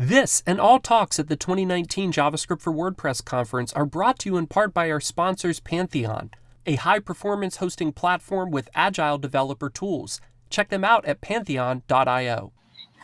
This and all talks at the 2019 JavaScript for WordPress Conference are brought to you in part by our sponsors Pantheon, a high-performance hosting platform with agile developer tools. Check them out at pantheon.io.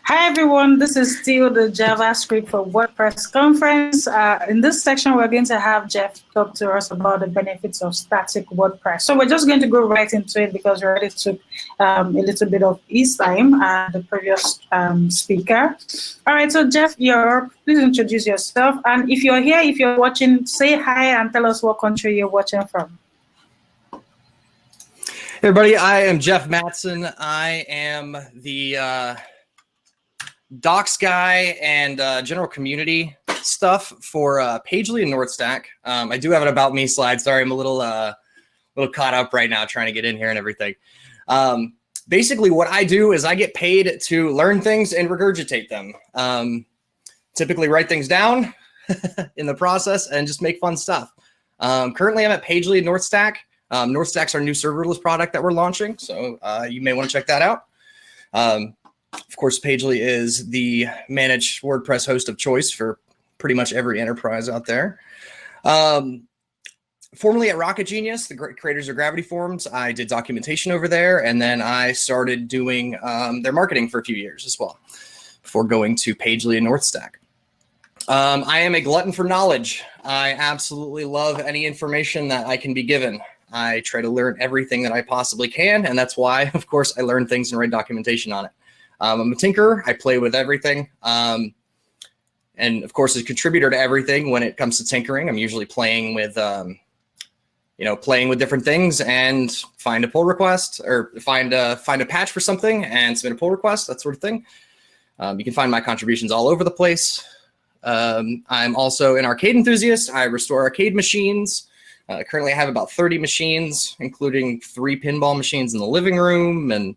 Hi everyone, this is still the JavaScript for WordPress Conference. In this section, we're going to have Jeff talk to us about the benefits of static WordPress. So we're just going to go right into it because we already took a little bit of his time, the previous speaker. All right, so Jeff, please introduce yourself. And if you're here, if you're watching, say hi and tell us what country you're watching from. Hey everybody, I am Jeff Matson. I am the docs guy and general community stuff for Pagely and NorthStack. I do have an about me slide. Sorry, I'm a little caught up right now trying to get in here and everything. Basically, what I do is I get paid to learn things and regurgitate them. Typically write things down in the process and just make fun stuff. Currently, I'm at Pagely and NorthStack. NorthStack's our new serverless product that we're launching, so you may want to check that out. Of course, Pagely is the managed WordPress host of choice for pretty much every enterprise out there. Formerly at Rocket Genius, the creators of Gravity Forms, I did documentation over there, and then I started doing their marketing for a few years as well before going to Pagely and NorthStack. I am a glutton for knowledge. I absolutely love any information that I can be given. I try to learn everything that I possibly can, and that's why, of course, I learn things and write documentation on it. I'm a tinkerer. I play with everything. And of course, a contributor to everything when it comes to tinkering. I'm usually playing with, playing with different things and find a pull request or find a patch for something and submit a pull request, that sort of thing. You can find my contributions all over the place. I'm also an arcade enthusiast. I restore arcade machines. Currently, I have about 30 machines, including 3 pinball machines in the living room and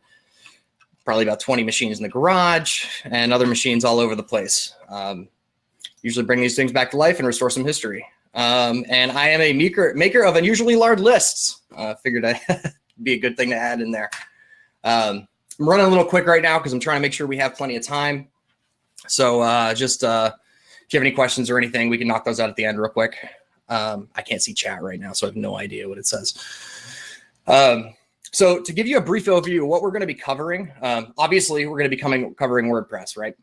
probably about 20 machines in the garage and other machines all over the place. Usually bring these things back to life and restore some history. And I am a maker of unusually large lists. Figured I'd be a good thing to add in there. I'm running a little quick right now because I'm trying to make sure we have plenty of time. So if you have any questions or anything, we can knock those out at the end real quick. I can't see chat right now, so I have no idea what it says. So to give you a brief overview of what we're going to be covering, obviously we're going to be covering WordPress, right?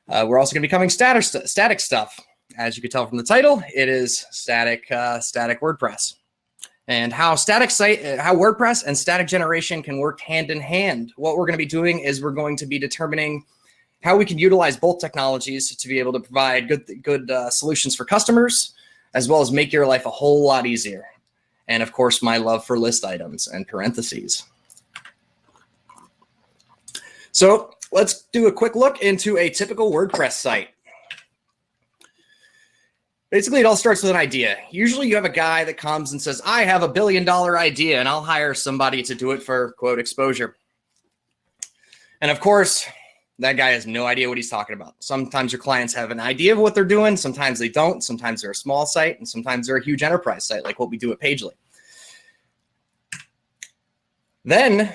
We're also going to be covering static stuff. As you can tell from the title, it is static WordPress, and how WordPress and static generation can work hand in hand. What we're going to be doing is we're going to be determining how we can utilize both technologies to be able to provide good solutions for customers, as well as make your life a whole lot easier. And of course, my love for list items and parentheses. So let's do a quick look into a typical WordPress site. Basically, it all starts with an idea. Usually you have a guy that comes and says, I have $1 billion idea and I'll hire somebody to do it for, quote, exposure. And of course, that guy has no idea what he's talking about. Sometimes your clients have an idea of what they're doing. Sometimes they don't. Sometimes they're a small site, and sometimes they're a huge enterprise site, like what we do at Pagely. Then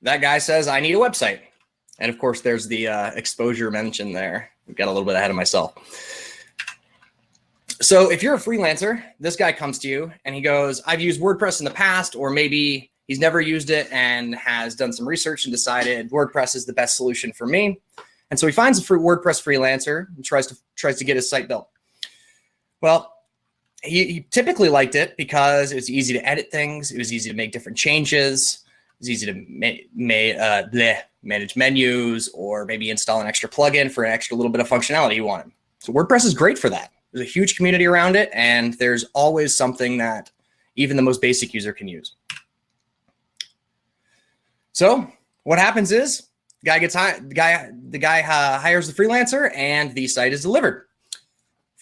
that guy says, I need a website. And of course, there's the exposure mentioned there. I got a little bit ahead of myself. So if you're a freelancer, this guy comes to you and he goes, I've used WordPress in the past, or maybe he's never used it and has done some research and decided WordPress is the best solution for me. And so he finds a WordPress freelancer and tries to get his site built. Well, he typically liked it because it was easy to edit things. It was easy to make different changes. It was easy to manage menus, or maybe install an extra plugin for an extra little bit of functionality you wanted. So WordPress is great for that. There's a huge community around it, and there's always something that even the most basic user can use. So what happens is the guy hires the freelancer and the site is delivered.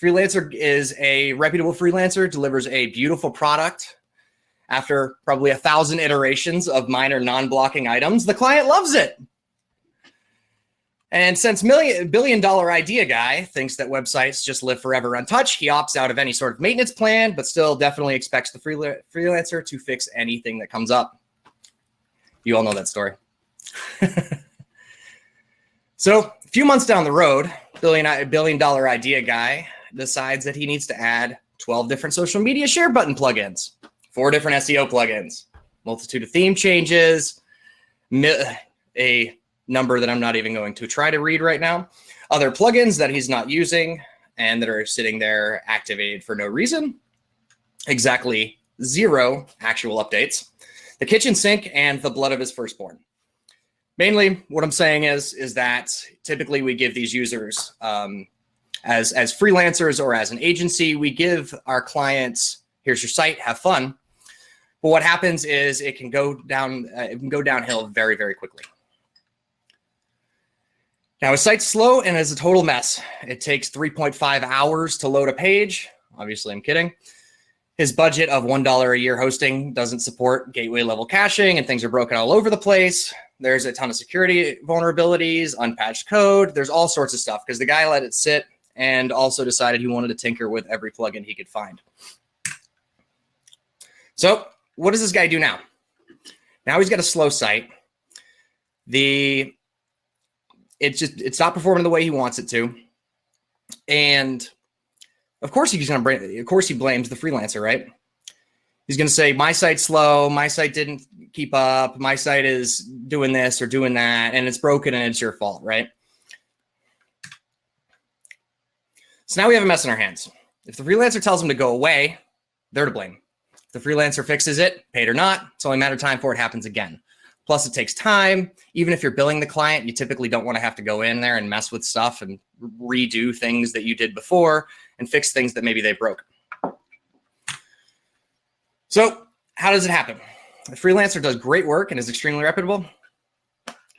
Freelancer is a reputable freelancer, delivers a beautiful product. After probably 1,000 iterations of minor non-blocking items, the client loves it. And since billion-dollar idea guy thinks that websites just live forever untouched, he opts out of any sort of maintenance plan, but still definitely expects the freelancer to fix anything that comes up. You all know that story. So A few months down the road, billion dollar idea guy decides that he needs to add 12 different social media share button plugins, 4 different SEO plugins, multitude of theme changes, a number that I'm not even going to try to read right now, other plugins that he's not using and that are sitting there activated for no reason, exactly 0 actual updates, the kitchen sink, and the blood of his firstborn. Mainly what I'm saying is that typically we give these users, as freelancers or as an agency, we give our clients, here's your site, have fun. But what happens is it can go downhill very, very quickly. Now, his site's slow and is a total mess. It takes 3.5 hours to load a page. Obviously, I'm kidding. His budget of $1 a year hosting doesn't support gateway level caching, and things are broken all over the place. There's a ton of security vulnerabilities, unpatched code. There's all sorts of stuff because the guy let it sit and also decided he wanted to tinker with every plugin he could find. So what does this guy do now? Now he's got a slow site. It's not performing the way he wants it to. And of course he blames the freelancer, right? He's going to say, my site's slow, my site didn't keep up, my site is doing this or doing that, and it's broken and it's your fault, right? So now we have a mess in our hands. If the freelancer tells him to go away, they're to blame. If the freelancer fixes it, paid or not, it's only a matter of time before it happens again. Plus, it takes time. Even if you're billing the client, you typically don't want to have to go in there and mess with stuff and redo things that you did before and fix things that maybe they broke. So how does it happen? The freelancer does great work and is extremely reputable.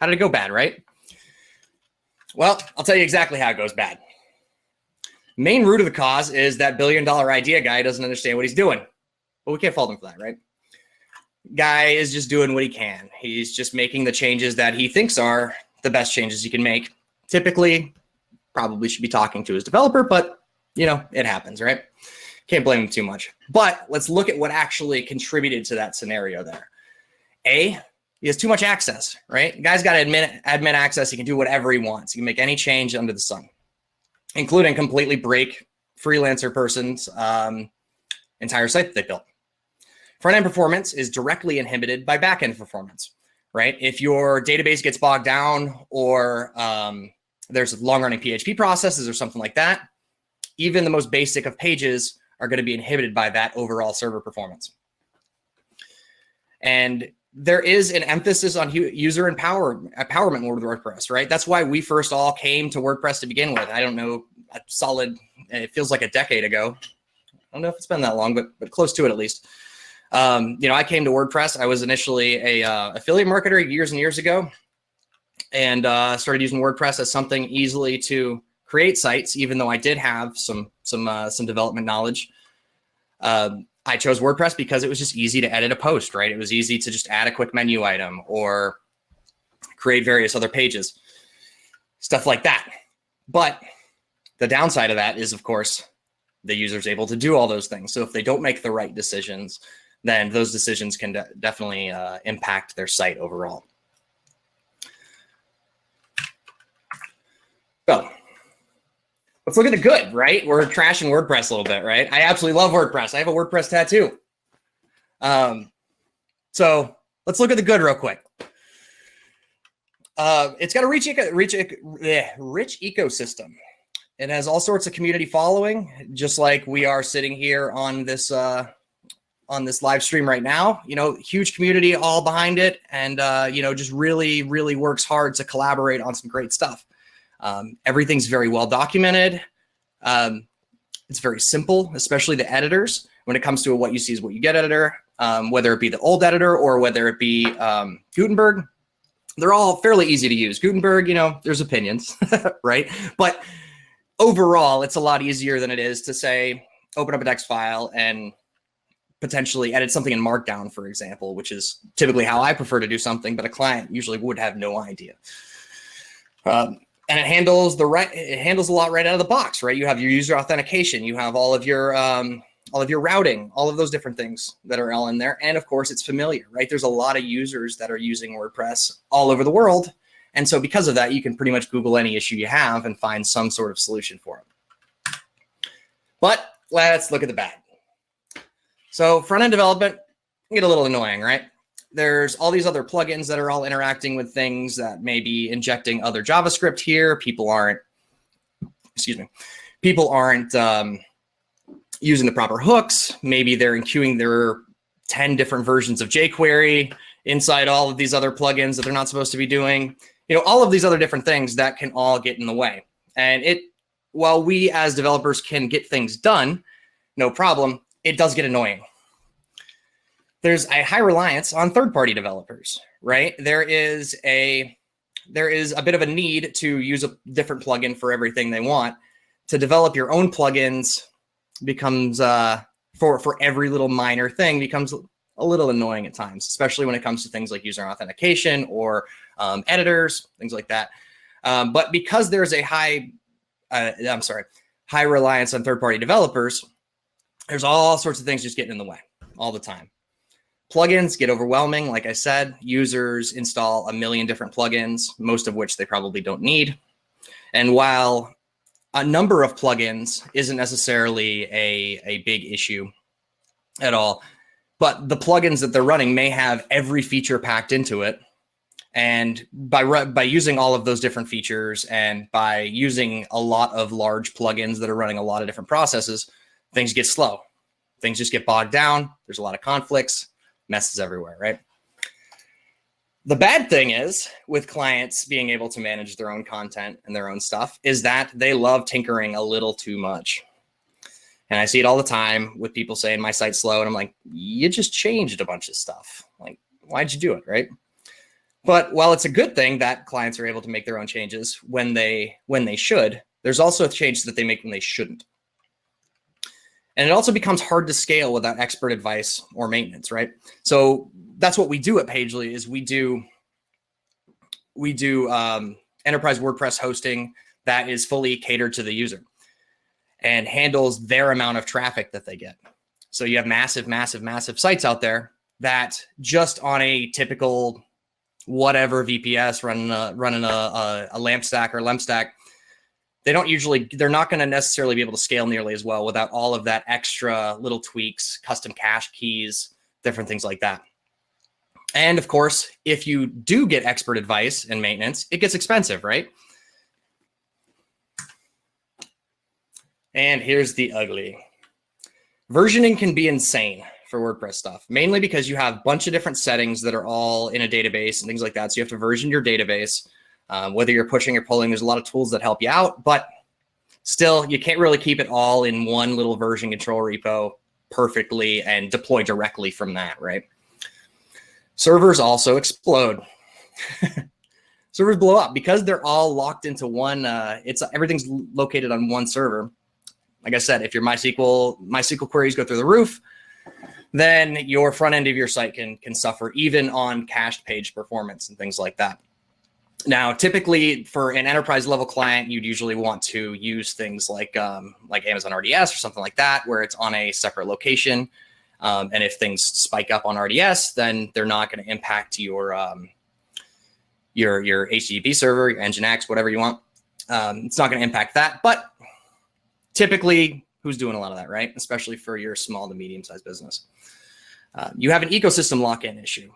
How did it go bad, right? Well, I'll tell you exactly how it goes bad. Main root of the cause is that billion-dollar idea guy doesn't understand what he's doing. But we can't fault him for that, right? Guy is just doing what he can. He's just making the changes that he thinks are the best changes he can make. Typically, probably should be talking to his developer, but you know, it happens, right? Can't blame him too much. But let's look at what actually contributed to that scenario there. A, he has too much access, right? The guy's got admin access. He can do whatever he wants. He can make any change under the sun, including completely break freelancer person's entire site that they built. Front-end performance is directly inhibited by back-end performance, right? If your database gets bogged down or there's long-running PHP processes or something like that, even the most basic of pages are going to be inhibited by that overall server performance. And there is an emphasis on user empowerment with WordPress, right? That's why we first all came to WordPress to begin with. I don't know, it feels like a decade ago. I don't know if it's been that long, but close to it at least. I came to WordPress. I was initially a affiliate marketer years and years ago, and started using WordPress as something easily to create sites, even though I did have some development knowledge. I chose WordPress because it was just easy to edit a post, right? It was easy to just add a quick menu item or create various other pages, stuff like that. But the downside of that is, of course, the user's able to do all those things. So if they don't make the right decisions, then those decisions can definitely impact their site overall. So let's look at the good, right? We're trashing WordPress a little bit, right? I absolutely love WordPress. I have a WordPress tattoo. So let's look at the good real quick. It's got a rich ecosystem. It has all sorts of community following, just like we are sitting here on this live stream right now. You know, huge community all behind it, and just really, really works hard to collaborate on some great stuff. Everything's very well documented. It's very simple, especially the editors. When it comes to what you see is what you get editor, whether it be the old editor or whether it be Gutenberg, they're all fairly easy to use. Gutenberg, there's opinions, right? But overall, it's a lot easier than it is to say, open up a text file and potentially edit something in Markdown, for example, which is typically how I prefer to do something, but a client usually would have no idea. And it handles a lot right out of the box, right? You have your user authentication, you have all of your routing, all of those different things that are all in there. And of course, it's familiar, right? There's a lot of users that are using WordPress all over the world, And so because of that, you can pretty much Google any issue you have and find some sort of solution for it. But let's look at the bad. So front-end development can get a little annoying, right? There's all these other plugins that are all interacting with things that may be injecting other JavaScript here. People aren't using the proper hooks. Maybe they're enqueuing their 10 different versions of jQuery inside all of these other plugins that they're not supposed to be doing. You know, all of these other different things that can all get in the way. And while we as developers can get things done, no problem, it does get annoying. There's a high reliance on third-party developers, right? There is a bit of a need to use a different plugin for everything they want. To develop your own plugins becomes, for every little minor thing, becomes a little annoying at times, especially when it comes to things like user authentication or editors, things like that. But because there's a high reliance on third-party developers, there's all sorts of things just getting in the way all the time. Plugins get overwhelming. Like I said, users install a million different plugins, most of which they probably don't need. And while a number of plugins isn't necessarily a big issue at all, but the plugins that they're running may have every feature packed into it. And by using all of those different features and by using a lot of large plugins that are running a lot of different processes, things get slow. Things just get bogged down. There's a lot of conflicts. Messes everywhere, right? The bad thing is with clients being able to manage their own content and their own stuff is that they love tinkering a little too much. And I see it all the time with people saying my site's slow. And I'm like, you just changed a bunch of stuff. Like, why'd you do it, right? But while it's a good thing that clients are able to make their own changes when they should, there's also changes that they make when they shouldn't. And it also becomes hard to scale without expert advice or maintenance, right? So that's what we do at Pagely is we do enterprise WordPress hosting that is fully catered to the user and handles their amount of traffic that they get. So you have massive, massive, massive sites out there that just on a typical whatever VPS running a LAMP stack or LEMP stack, they're not going to necessarily be able to scale nearly as well without all of that extra little tweaks, custom cache keys, different things like that. And of course, if you do get expert advice and maintenance, it gets expensive, right? And here's the ugly. Versioning can be insane for WordPress stuff, mainly because you have a bunch of different settings that are all in a database and things like that. So you have to version your database. Whether you're pushing or pulling, there's a lot of tools that help you out, but still, you can't really keep it all in one little version control repo perfectly and deploy directly from that, right? Servers also explode. Servers blow up because they're all locked into one. Everything's located on one server. Like I said, if your MySQL queries go through the roof, then your front end of your site can suffer even on cached page performance and things like that. Now, typically for an enterprise level client, you'd usually want to use things like Amazon RDS or something like that, where it's on a separate location. And if things spike up on RDS, then they're not going to impact your HTTP server, your Nginx, whatever you want. It's not going to impact that. But typically, who's doing a lot of that, right? Especially for your small to medium-sized business. You have an ecosystem lock-in issue.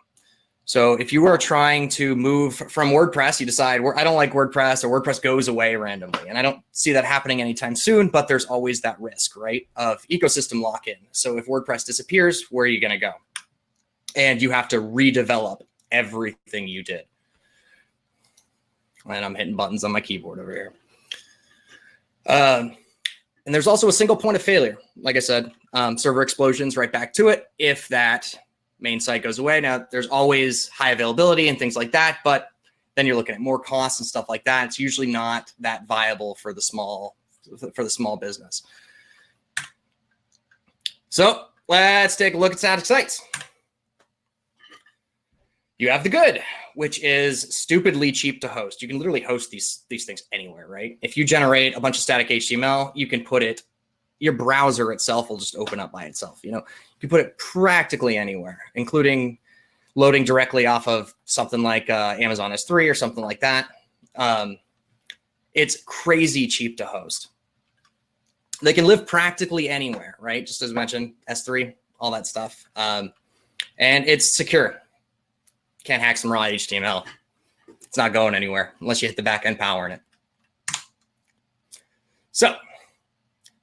So if you are trying to move from WordPress, you decide, I don't like WordPress, or WordPress goes away randomly. And I don't see that happening anytime soon, but there's always that risk, right, of ecosystem lock-in. So if WordPress disappears, where are you going to go? And you have to redevelop everything you did. And I'm hitting buttons on my keyboard over here. And there's also a single point of failure. Like I said, server explosions right back to it if that main site goes away. Now, there's always high availability and things like that, but then you're looking at more costs and stuff like that. It's usually not that viable for the small business. So let's take a look at static sites. You have the good, which is stupidly cheap to host. You can literally host these things anywhere, right? If you generate a bunch of static HTML, you can put it, your browser itself will just open up by itself. You can put it practically anywhere, including loading directly off of something like Amazon S3 or something like that. It's crazy cheap to host. They can live practically anywhere, right? Just as mentioned, S3, all that stuff. And it's secure. Can't hack some raw HTML. It's not going anywhere unless you hit the backend power in it. So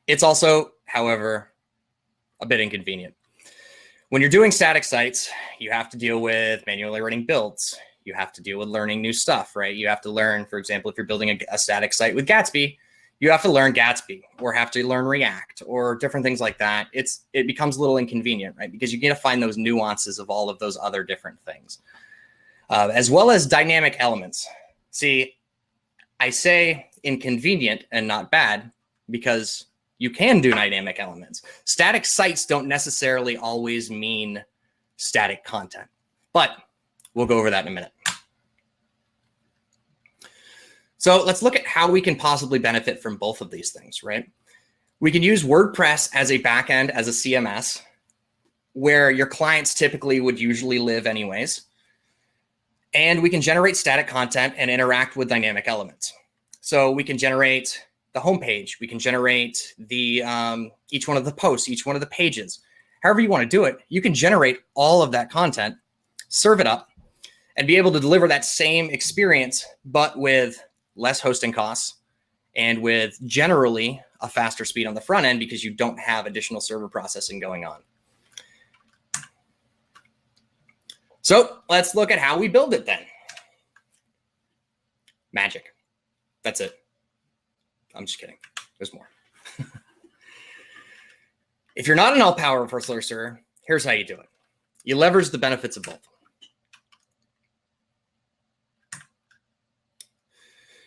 it's also, however, a bit inconvenient. When you're doing static sites, you have to deal with manually running builds. You have to deal with learning new stuff, right? You have to learn, for example, if you're building a static site with Gatsby, you have to learn Gatsby or have to learn React or different things like that. It becomes a little inconvenient, right? Because you get to find those nuances of all of those other different things, as well as dynamic elements. See, I say inconvenient and not bad because you can do dynamic elements. Static sites don't necessarily always mean static content, but we'll go over that in a minute. So let's look at how we can possibly benefit from both of these things, right? We can use WordPress as a backend, as a CMS, where your clients typically would usually live anyways. And we can generate static content and interact with dynamic elements. So we can generate the homepage. We can generate the each one of the posts, each one of the pages. However you want to do it, you can generate all of that content, serve it up, and be able to deliver that same experience, but with less hosting costs and with generally a faster speed on the front end because you don't have additional server processing going on. So let's look at how we build it then. Magic. That's it. I'm just kidding. There's more. If you're not an all-powerful sourcer, here's how you do it. You leverage the benefits of both.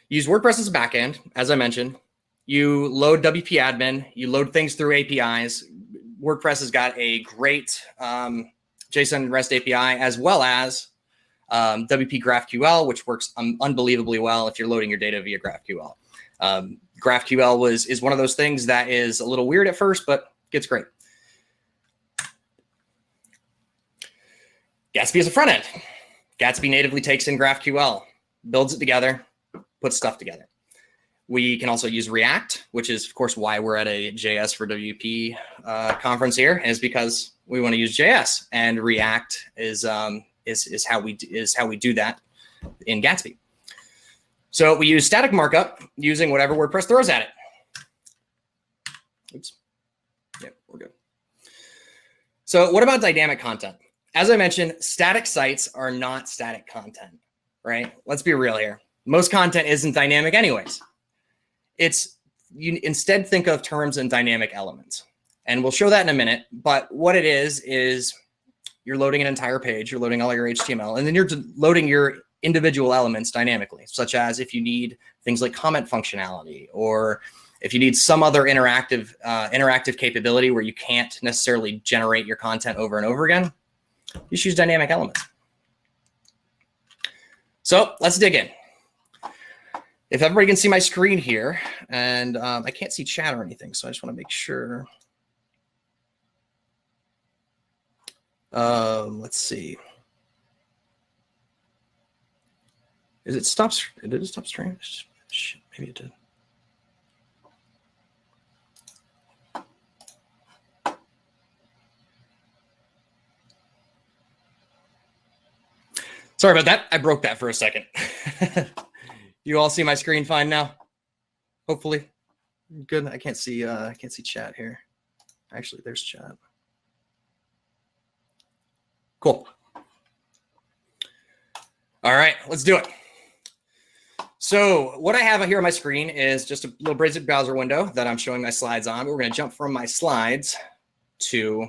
Use WordPress as a backend, as I mentioned. You load WP admin. You load things through APIs. WordPress has got a great JSON REST API, as well as WP GraphQL, which works unbelievably well if you're loading your data via GraphQL. GraphQL is one of those things that is a little weird at first, but gets great. Gatsby is a front end. Gatsby natively takes in GraphQL, builds it together, puts stuff together. We can also use React, which is, of course, why we're at a JS for WP conference here, is because we want to use JS, and React is how we do that in Gatsby. So we use static markup using whatever WordPress throws at it. Oops. Yep, we're good. So what about dynamic content? As I mentioned, static sites are not static content, right? Let's be real here. Most content isn't dynamic anyways. You instead think of terms and dynamic elements. And we'll show that in a minute. But what it is you're loading an entire page, you're loading all your HTML, and then you're loading your individual elements dynamically, such as if you need things like comment functionality, or if you need some other interactive capability where you can't necessarily generate your content over and over again, you choose dynamic elements. So let's dig in. If everybody can see my screen here, and I can't see chat or anything, so I just want to make sure. Let's see. Did it stop streaming? Shit, maybe it did. Sorry about that. I broke that for a second. You all see my screen fine now? Hopefully. Good. I can't see chat here. Actually, there's chat. Cool. All right, let's do it. So what I have here on my screen is just a little basic browser window that I'm showing my slides on. We're going to jump from my slides to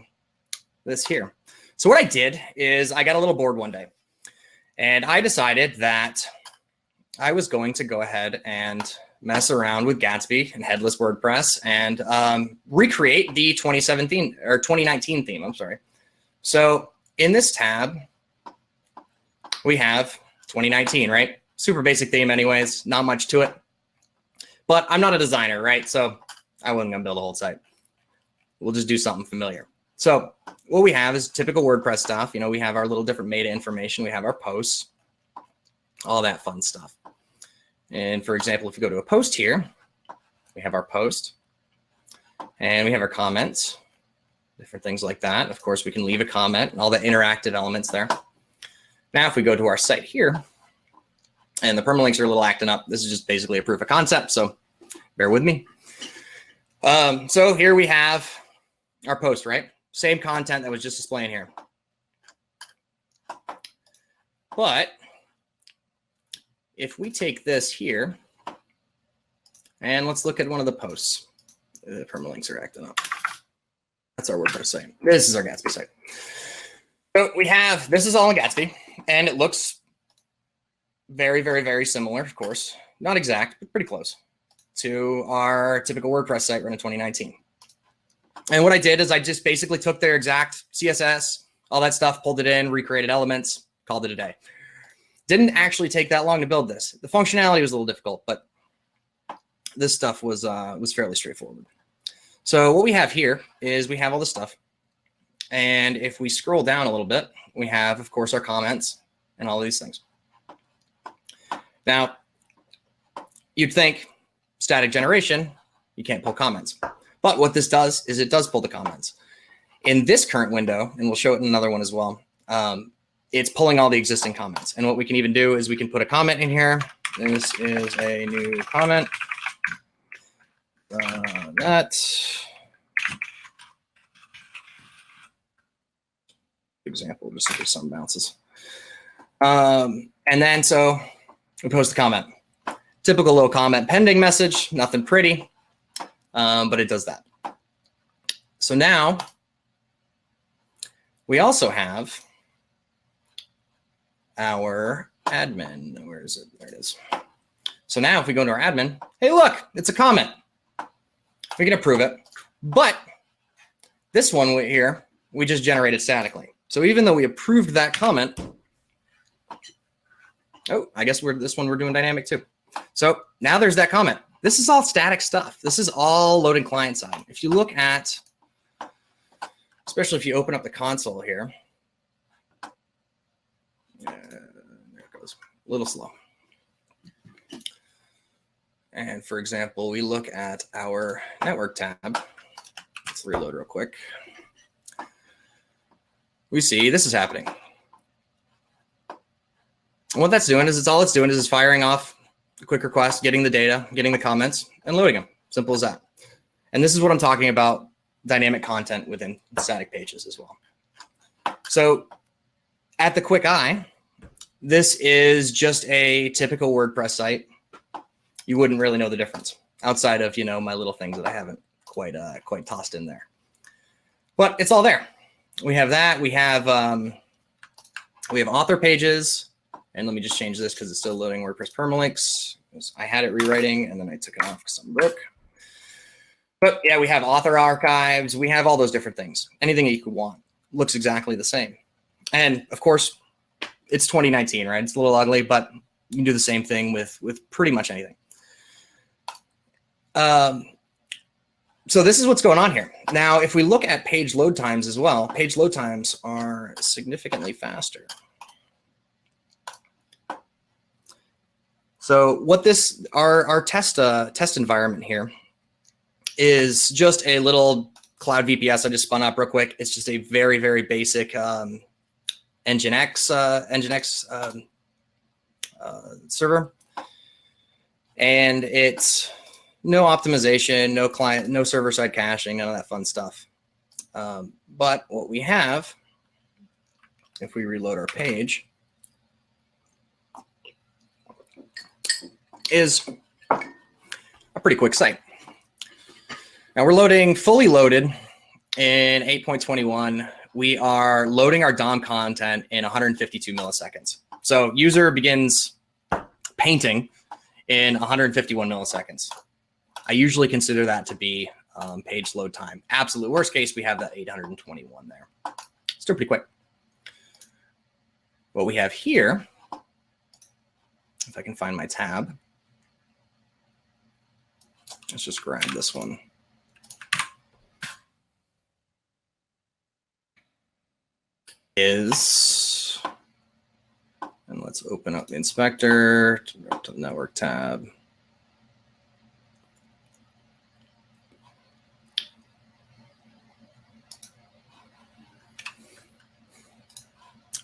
this here. So what I did is I got a little bored one day, and I decided that I was going to go ahead and mess around with Gatsby and headless WordPress and recreate the 2019 theme. I'm sorry. So in this tab, we have 2019, right? Super basic theme anyways, not much to it. But I'm not a designer, right? So I wasn't gonna build a whole site. We'll just do something familiar. So what we have is typical WordPress stuff. You know, we have our little different meta information. We have our posts, all that fun stuff. And for example, if we go to a post here, we have our post and we have our comments, different things like that. Of course, we can leave a comment and all the interactive elements there. Now, if we go to our site here, and the permalinks are a little acting up, this is just basically a proof of concept, so bear with me. So here we have our post, right? Same content that was just displaying here. But if we take this here, and let's look at one of the posts. The permalinks are acting up. That's our WordPress site. This is our Gatsby site. So we have, this is all in Gatsby, and it looks very, very, very similar, of course. Not exact, but pretty close to our typical WordPress site run in 2019. And what I did is I just basically took their exact CSS, all that stuff, pulled it in, recreated elements, called it a day. Didn't actually take that long to build this. The functionality was a little difficult, but this stuff was fairly straightforward. So what we have here is we have all this stuff. And if we scroll down a little bit, we have, of course, our comments and all these things. Now, you'd think static generation, you can't pull comments. But what this does is it does pull the comments. In this current window, and we'll show it in another one as well, it's pulling all the existing comments. And what we can even do is we can put a comment in here. This is a new comment. Example, just so there's some bounces. And then so we post the comment. Typical little comment pending message, nothing pretty, but it does that. So now we also have our admin. Where is it? There it is. So now if we go to our admin, hey, look, it's a comment. We can approve it. But this one here, we just generated statically. So even though we approved that comment, oh, I guess this one we're doing dynamic too. So now there's that comment. This is all static stuff. This is all loaded client side. If you look at, especially if you open up the console here, there it goes, a little slow. And for example, we look at our network tab. Let's reload real quick. We see this is happening. And what that's doing is it's firing off a quick request, getting the data, getting the comments, and loading them. Simple as that. And this is what I'm talking about, dynamic content within static pages as well. So at the quick eye, this is just a typical WordPress site. You wouldn't really know the difference outside of, you know, my little things that I haven't quite tossed in there. But it's all there. We have that. We have author pages. And let me just change this because it's still loading WordPress permalinks. I had it rewriting and then I took it off because I'm broke. But yeah, we have author archives. We have all those different things. Anything that you could want looks exactly the same. And of course, it's 2019, right? It's a little ugly, but you can do the same thing with pretty much anything. So this is what's going on here. Now, if we look at page load times as well, page load times are significantly faster. So what this, our test environment here is just a little cloud VPS I just spun up real quick. It's just a very, very basic Nginx server. And it's no optimization, no client, no server-side caching, none of that fun stuff. But what we have, if we reload our page, is a pretty quick site. Now we're loading, fully loaded in 8.21. We are loading our DOM content in 152 milliseconds. So user begins painting in 151 milliseconds. I usually consider that to be page load time. Absolute worst case, we have that 821 there. Still pretty quick. What we have here, if I can find my tab, let's just grab this one. is, and let's open up the inspector to the network tab.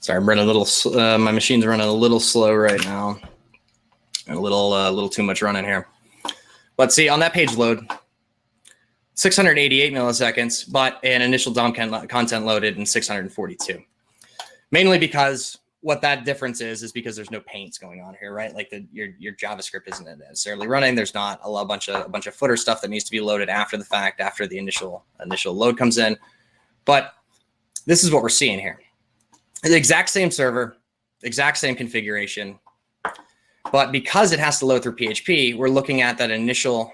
Sorry, I'm running a little. My machine's running a little slow right now, and a little too much running here. Let's see on that page load, 688 milliseconds, but an initial DOM content loaded in 642. Mainly because what that difference is because there's no paints going on here, right? Like your JavaScript isn't necessarily running. There's not a bunch of footer stuff that needs to be loaded after the fact, after the initial load comes in. But this is what we're seeing here. The exact same server, exact same configuration, but because it has to load through PHP, we're looking at that initial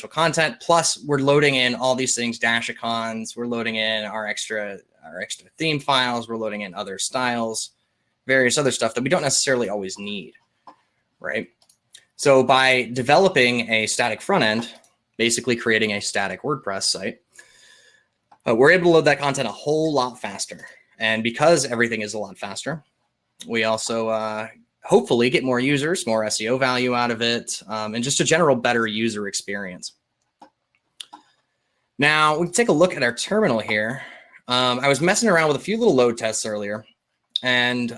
content. Plus, we're loading in all these things, dash icons. We're loading in our extra theme files. We're loading in other styles, various other stuff that we don't necessarily always need, right? So by developing a static front end, basically creating a static WordPress site, we're able to load that content a whole lot faster. And because everything is a lot faster, we also hopefully get more users, more SEO value out of it, and just a general better user experience. Now, we can take a look at our terminal here. I was messing around with a few little load tests earlier, and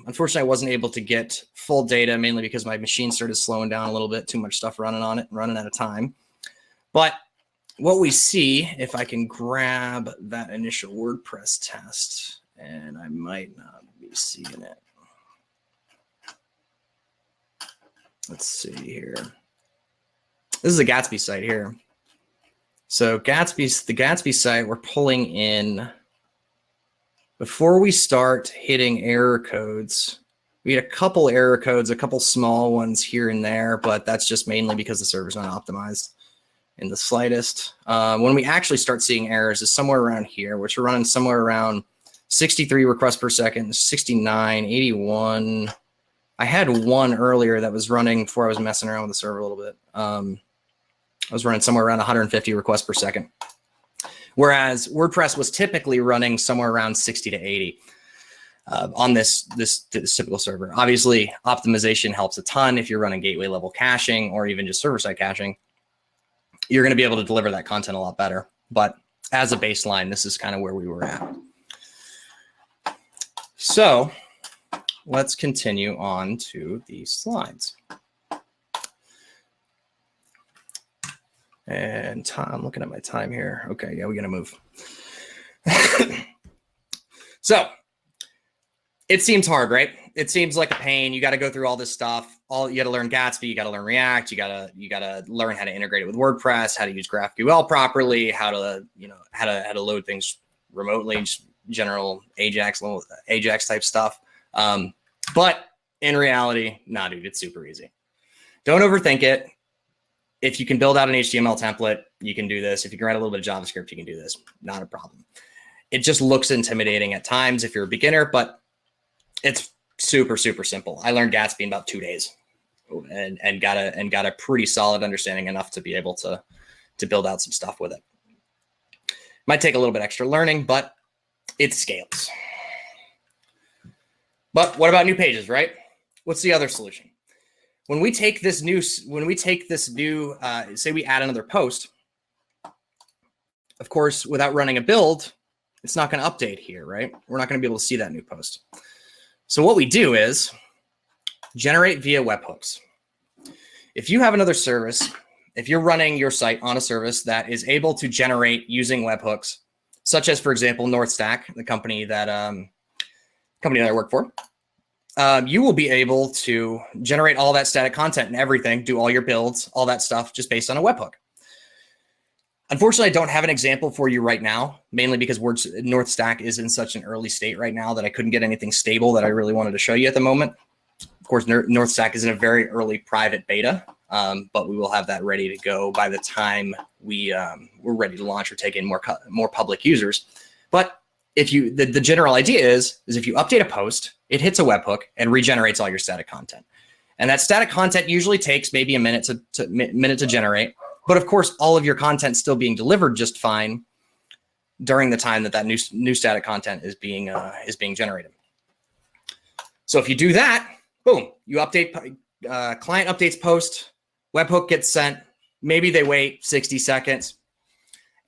unfortunately, I wasn't able to get full data, mainly because my machine started slowing down a little bit, too much stuff running on it, running out of time. But what we see, if I can grab that initial WordPress test, and I might not be seeing it. Let's see here. This is a Gatsby site here. So the Gatsby site, we're pulling in, before we start hitting error codes, we had a couple error codes, a couple small ones here and there, but that's just mainly because the server's not optimized in the slightest. When we actually start seeing errors is somewhere around here, which we're running somewhere around 63 requests per second, 69, 81. I had one earlier that was running before I was messing around with the server a little bit. I was running somewhere around 150 requests per second, whereas WordPress was typically running somewhere around 60 to 80 on this typical server. Obviously, optimization helps a ton if you're running gateway level caching or even just server-side caching. You're going to be able to deliver that content a lot better. But as a baseline, this is kind of where we were at. So let's continue on to the slides. And I'm looking at my time here. Okay, yeah, we're going to move. So it seems hard, right? It seems like a pain. You got to go through all this stuff. You got to learn Gatsby. You got to learn React. You got to learn how to integrate it with WordPress, how to use GraphQL properly, how to load things remotely, just general Ajax type stuff. But in reality, nah, dude, it's super easy. Don't overthink it. If you can build out an HTML template, you can do this. If you can write a little bit of JavaScript, you can do this. Not a problem. It just looks intimidating at times if you're a beginner, but it's super, super simple. I learned Gatsby in about 2 days and got a pretty solid understanding, enough to be able to build out some stuff with it. Might take a little bit extra learning, but it scales. But what about new pages, right? What's the other solution? When we take this new, say we add another post, of course, without running a build, it's not going to update here, right? We're not going to be able to see that new post. So what we do is generate via webhooks. If you have another service, if you're running your site on a service that is able to generate using webhooks, such as, for example, NorthStack, the company that I work for, you will be able to generate all that static content and everything, do all your builds, all that stuff, just based on a webhook. Unfortunately, I don't have an example for you right now, mainly because NorthStack is in such an early state right now that I couldn't get anything stable that I really wanted to show you at the moment. Of course, NorthStack is in a very early private beta, but we will have that ready to go by the time we're ready to launch or take in more public users. But if the general idea is if you update a post, it hits a webhook and regenerates all your static content. And that static content usually takes maybe a minute to generate. But of course, all of your content still being delivered just fine. during the time that new static content is being generated. So if you do that, boom, you update, client updates post, webhook gets sent. Maybe they wait 60 seconds,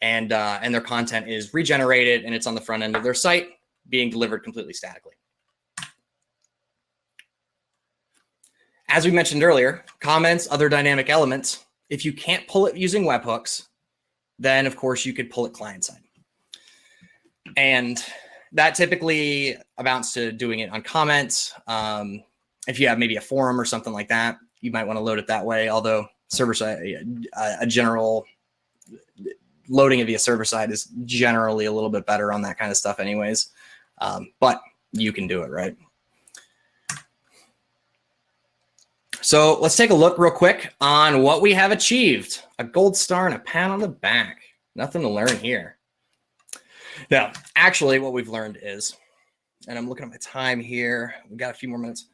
and their content is regenerated and it's on the front end of their site being delivered completely statically. As we mentioned earlier, comments, other dynamic elements, if you can't pull it using webhooks, then of course you could pull it client side. And that typically amounts to doing it on comments. If you have maybe a forum or something like that, you might want to load it that way. Although server side, a general loading it via server side is generally a little bit better on that kind of stuff anyways. But you can do it, right? So let's take a look real quick on what we have achieved. A gold star and a pat on the back. Nothing to learn here. Now, actually what we've learned is, and I'm looking at my time here, we've got a few more minutes.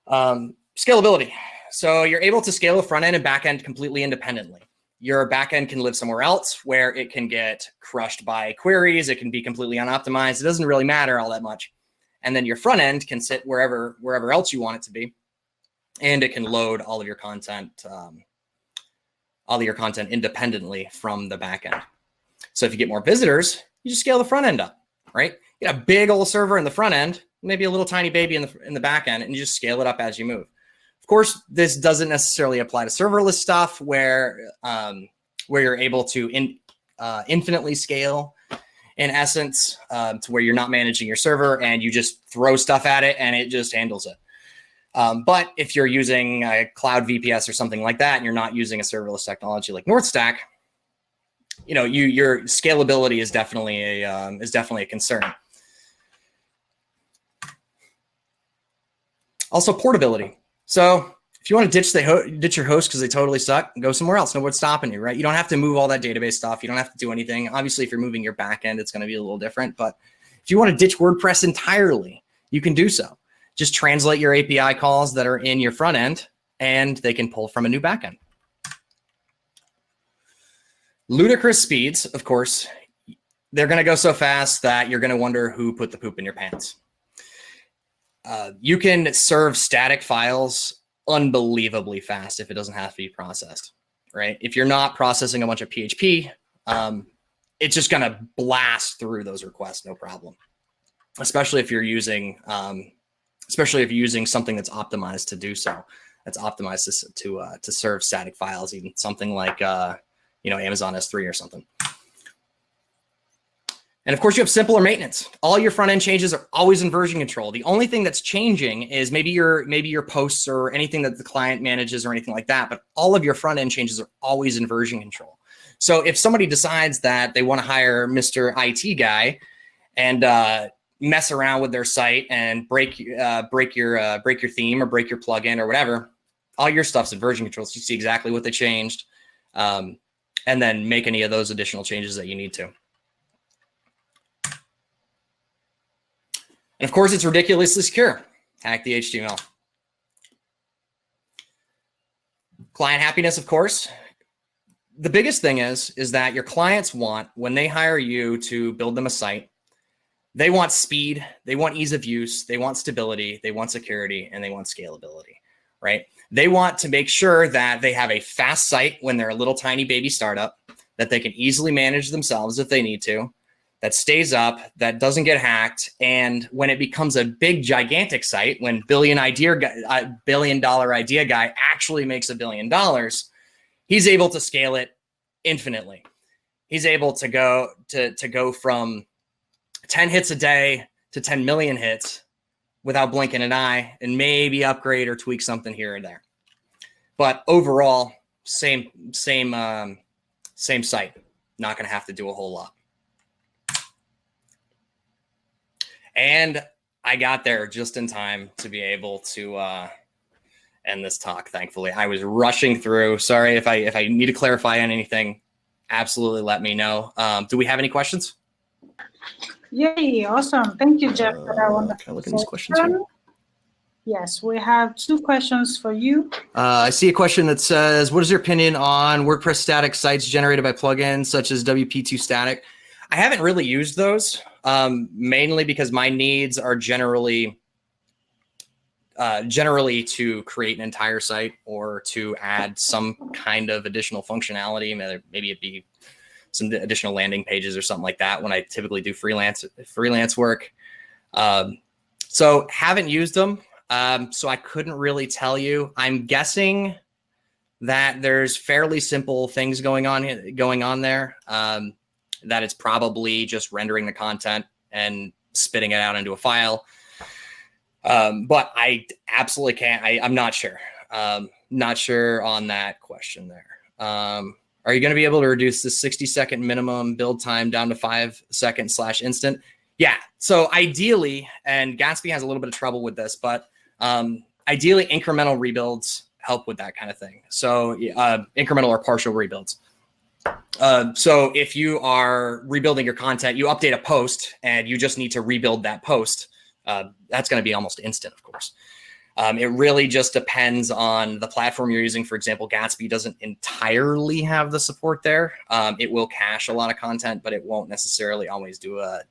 Scalability. So you're able to scale the front end and back end completely independently. Your back end can live somewhere else where it can get crushed by queries. It can be completely unoptimized. It doesn't really matter all that much. And then your front end can sit wherever else you want it to be. And it can load all of your content independently from the back end. So if you get more visitors, you just scale the front end up, right? You get a big old server in the front end, maybe a little tiny baby in the back end, and you just scale it up as you move. Of course, this doesn't necessarily apply to serverless stuff where you're able to infinitely scale, in essence, to where you're not managing your server and you just throw stuff at it and it just handles it. But if you're using a cloud VPS or something like that, and you're not using a serverless technology like NorthStack, you know, your scalability is definitely a concern. Also, portability. So if you want to ditch your host because they totally suck, go somewhere else. Nobody's stopping you, right? You don't have to move all that database stuff. You don't have to do anything. Obviously, if you're moving your backend, it's going to be a little different. But if you want to ditch WordPress entirely, you can do so. Just translate your API calls that are in your front end, and they can pull from a new backend. Ludicrous speeds, of course. They're going to go so fast that you're going to wonder who put the poop in your pants. You can serve static files unbelievably fast if it doesn't have to be processed, right? If you're not processing a bunch of PHP, it's just going to blast through those requests, no problem. Especially if you're using something that's optimized to do so. That's optimized to serve static files, even something like Amazon S3 or something. And of course, you have simpler maintenance. All your front end changes are always in version control. The only thing that's changing is maybe your posts or anything that the client manages or anything like that. But all of your front end changes are always in version control. So if somebody decides that they want to hire Mr. IT guy and mess around with their site and break your theme or break your plugin or whatever, all your stuff's in version control. So you see exactly what they changed, and then make any of those additional changes that you need to. And of course, it's ridiculously secure. Hack the HTML. Client happiness, of course. The biggest thing is that your clients want, when they hire you to build them a site, they want speed, they want ease of use, they want stability, they want security, and they want scalability, right? They want to make sure that they have a fast site when they're a little tiny baby startup, that they can easily manage themselves if they need to, that stays up, that doesn't get hacked. And when it becomes a big, gigantic site, when billion-dollar idea guy actually makes $1 billion, he's able to scale it infinitely. He's able to go from 10 hits a day to 10 million hits without blinking an eye, and maybe upgrade or tweak something here and there. But overall, same site. Not going to have to do a whole lot. And I got there just in time to be able to end this talk. Thankfully, I was rushing through. Sorry if I need to clarify on anything. Absolutely, let me know. Do we have any questions? Yay! Awesome. Thank you, Jeff, for that wonderful. Can I look at these questions here? Yes, we have 2 questions for you. I see a question that says, what is your opinion on WordPress static sites generated by plugins such as WP2 Static? I haven't really used those, mainly because my needs are generally to create an entire site or to add some kind of additional functionality. Maybe it be some additional landing pages or something like that when I typically do freelance work. So haven't used them. So I couldn't really tell you. I'm guessing that there's fairly simple things going on there. That it's probably just rendering the content and spitting it out into a file. But I absolutely can't. I'm not sure. Not sure on that question there. Are you going to be able to reduce the 60-second minimum build time down to 5 seconds /instant? Yeah. So ideally, and Gatsby has a little bit of trouble with this, but ideally incremental rebuilds help with that kind of thing. So incremental or partial rebuilds. So if you are rebuilding your content, you update a post and you just need to rebuild that post. That's going to be almost instant, of course. It really just depends on the platform you're using. For example, Gatsby doesn't entirely have the support there. It will cache a lot of content, but it won't necessarily always do a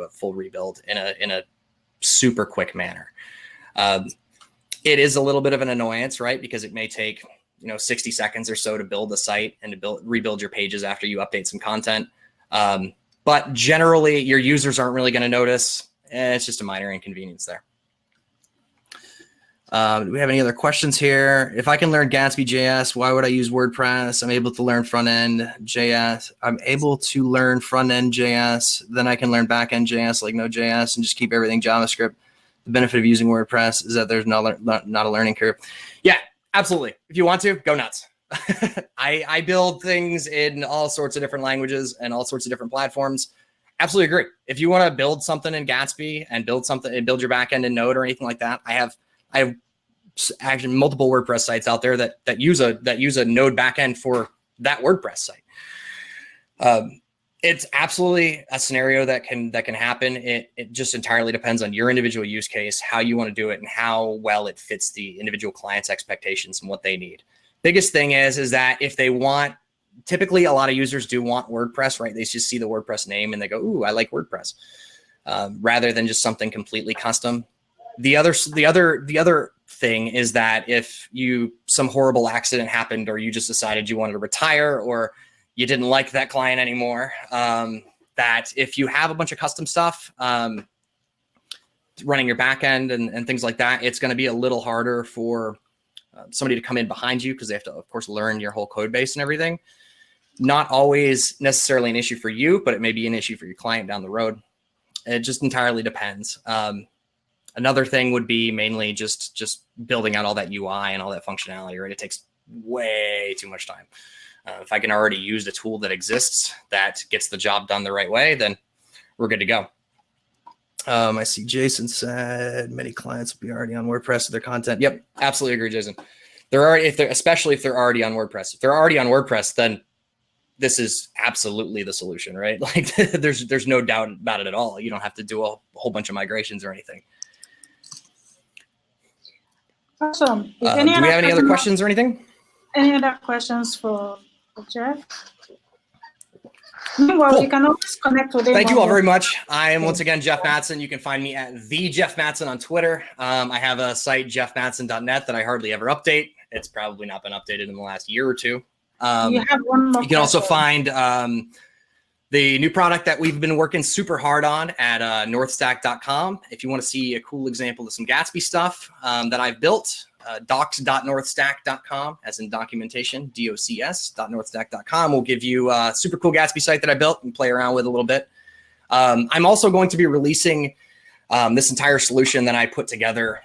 full rebuild in a super quick manner. It is a little bit of an annoyance, right? Because it may take 60 seconds or so to build the site and to rebuild your pages after you update some content. But generally, your users aren't really going to notice. It's just a minor inconvenience there. Do we have any other questions here? If I can learn Gatsby JS, why would I use WordPress? I'm able to learn front-end JS. I'm able to learn front-end JS. Then I can learn back-end JS like Node.js and just keep everything JavaScript. The benefit of using WordPress is that there's not a learning curve. Yeah, absolutely. If you want to, go nuts. I build things in all sorts of different languages and all sorts of different platforms. Absolutely agree. If you want to build something in Gatsby and build your backend in Node or anything like that, I have actually multiple WordPress sites out there that use a Node backend for that WordPress site. It's absolutely a scenario that can happen. It just entirely depends on your individual use case, how you want to do it, and how well it fits the individual client's expectations and what they need. Biggest thing is that if they want, typically a lot of users do want WordPress, right? They just see the WordPress name and they go, "Ooh, I like WordPress," rather than just something completely custom. The other thing is that if some horrible accident happened, or you just decided you wanted to retire, or you didn't like that client anymore, that if you have a bunch of custom stuff running your backend and things like that, it's going to be a little harder for somebody to come in behind you, because they have to, of course, learn your whole code base and everything. Not always necessarily an issue for you, but it may be an issue for your client down the road. It just entirely depends. Another thing would be mainly just building out all that UI and all that functionality, right? It takes way too much time. If I can already use the tool that exists that gets the job done the right way, then we're good to go. I see Jason said many clients will be already on WordPress with their content. Yep, absolutely agree, Jason. Especially if they're already on WordPress. If they're already on WordPress, then this is absolutely the solution, right? Like there's no doubt about it at all. You don't have to do a whole bunch of migrations or anything. Awesome. Do we have any other questions or anything? Any other questions for Jeff? Well, cool. You can always connect with him. Thank you all very much. I am once again Jeff Matson. You can find me at the Jeff Matson on Twitter. I have a site, jeffmatson.net, that I hardly ever update. It's probably not been updated in the last year or two. You have one more. You can also find the new product that we've been working super hard on at northstack.com. If you want to see a cool example of some Gatsby stuff that I've built, docs.northstack.com, as in documentation, docs.northstack.com will give you a super cool Gatsby site that I built and play around with a little bit. I'm also going to be releasing this entire solution that I put together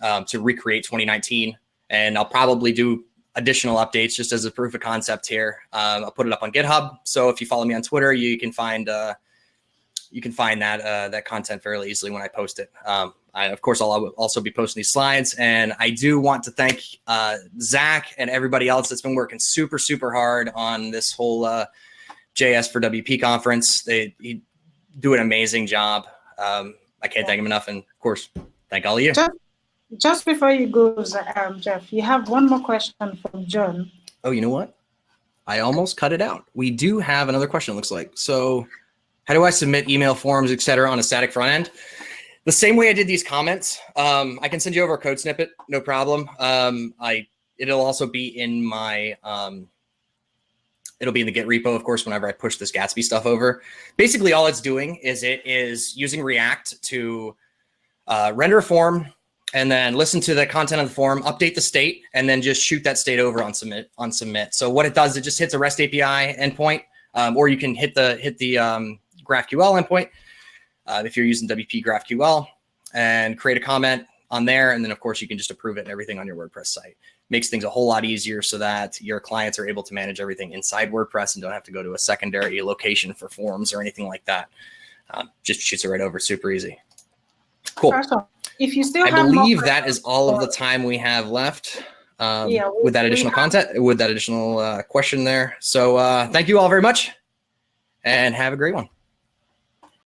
to recreate 2019, and I'll probably do additional updates just as a proof of concept here. I'll put it up on GitHub, so if you follow me on Twitter, you can find that content fairly easily when I post it. Of course, I'll also be posting these slides, and I do want to thank Zach and everybody else that's been working super, super hard on this whole JS for WP conference. They do an amazing job. I can't thank him enough, and of course, thank all of you. Just before you go, Jeff, you have one more question from John. Oh, you know what? I almost cut it out. We do have another question, it looks like. So How do I submit email forms, etc., on a static front end? The same way I did these comments. I can send you over a code snippet, no problem. It'll also be in my it'll be in the Git repo, of course, whenever I push this Gatsby stuff over. Basically, all it's doing is it is using React to render a form and then listen to the content of the form, update the state, and then just shoot that state over on submit. So what it does, it just hits a REST API endpoint, or you can hit the GraphQL endpoint if you're using WP GraphQL, and create a comment on there. And then, of course, you can just approve it and everything on your WordPress site. Makes things a whole lot easier so that your clients are able to manage everything inside WordPress and don't have to go to a secondary location for forms or anything like that. Just shoots it right over. Super easy. Cool. Awesome. If you still I have believe more that is all of the time we have left Yeah, with that additional content, with that additional question there. So thank you all very much and have a great one.